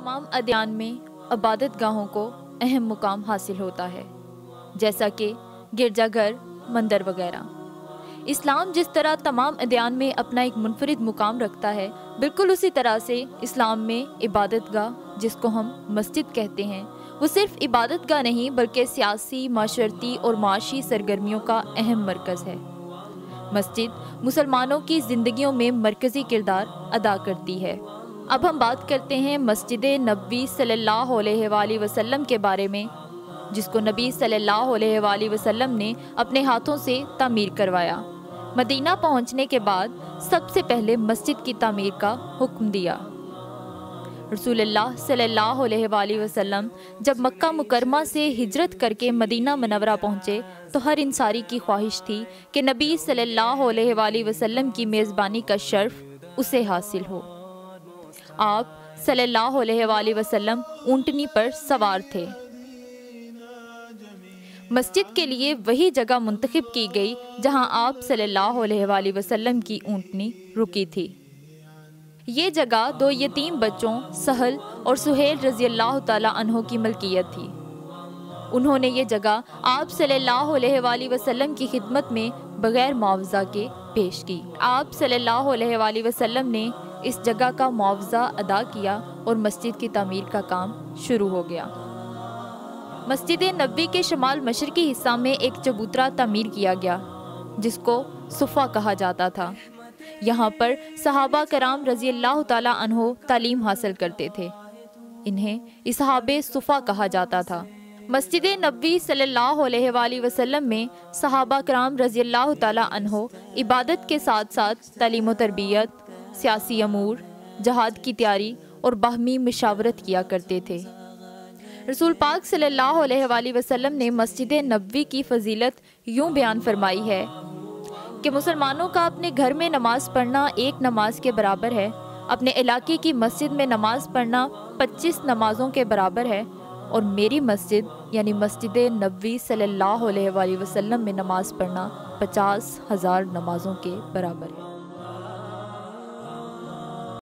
तमाम अदयान में इबादत गाहों को अहम मुकाम हासिल होता है, जैसा कि गिरजाघर, मंदिर वगैरह। इस्लाम जिस तरह तमाम अदयान में अपना एक मुनफरिद मुकाम रखता है, बिल्कुल उसी तरह से इस्लाम में इबादत गाह, जिसको हम मस्जिद कहते हैं, वो सिर्फ इबादत गाह नहीं बल्कि सियासी, माशरती और माशी सरगर्मियों का अहम मरकज़ है। मस्जिद मुसलमानों की ज़िंदगियों में मरकज़ी किरदार अदा करती है। अब हम बात करते हैं मस्जिद नबवी सल्लल्लाहु अलैहि वसल्लम के बारे में, जिसको नबी सल्लल्लाहु अलैहि वसल्लम ने अपने हाथों से तामीर करवाया। मदीना पहुंचने के बाद सबसे पहले मस्जिद की तामीर का हुक्म दिया। रसूलुल्लाह सल्लल्लाहु अलैहि वसल्लम जब मक्का मुकरमा से हिजरत करके मदीना मनवरा पहुँचे तो हर इंसानी की ख्वाहिश थी कि नबी सल्लल्लाहु अलैहि वसल्लम की मेज़बानी का शर्फ उसे हासिल हो। आप सल्लल्लाहु अलैहि वसल्लम ऊँटनी पर सवार थे। मस्जिद के लिए वही जगह मुंतखब की गई जहां आप सल्लल्लाहु अलैहि वसल्लम की ऊँटनी रुकी थी। ये जगह दो यतीम बच्चों सहल और सुहेल रज़ी अल्लाह ताला अन्हो की मलकियत थी। उन्होंने ये जगह आप सल्लल्लाहु अलैहि वसल्लम की खिदमत में बग़ैर मुआवजा के पेश की। आप सल्लल्लाहु अलैहि वसल्लम ने इस जगह का मुआवजा अदा किया और मस्जिद की तामीर का काम शुरू हो गया। मस्जिद नबवी के शमाल मशरकी हिस्सा में एक चबूतरा तामीर किया गया, जिसको सुफ़ा कहा जाता था। यहाँ पर सहाबा कराम रज़ी अल्लाह ताला अन्हो तालीम हासिल करते थे। इन्हें इसहाबे सुफ़ा कहा जाता था। मस्जिद नबवी सल्लल्लाहु अलैहि वसल्लम में सहाबा कराम रज़ी अल्लाह ताला अन्हो इबादत के साथ साथ तालीम व तरबियत, सियासी अमूर, जहाद की तैयारी और बाहमी मशावरत किया करते थे। रसूल पाक सल्लल्लाहु अलैहि वसल्लम ने मस्जिद नबवी की फ़जीलत यूँ बयान फरमाई है कि मुसलमानों का अपने घर में नमाज़ पढ़ना एक नमाज के बराबर है, अपने इलाके की मस्जिद में नमाज़ पढ़ना 25 नमाज़ों के बराबर है, और मेरी मस्जिद यानी मस्जिद नबवी सल्लल्लाहु अलैहि वसल्लम में नमाज़ पढ़ना 50,000 नमाज़ों के बराबर है।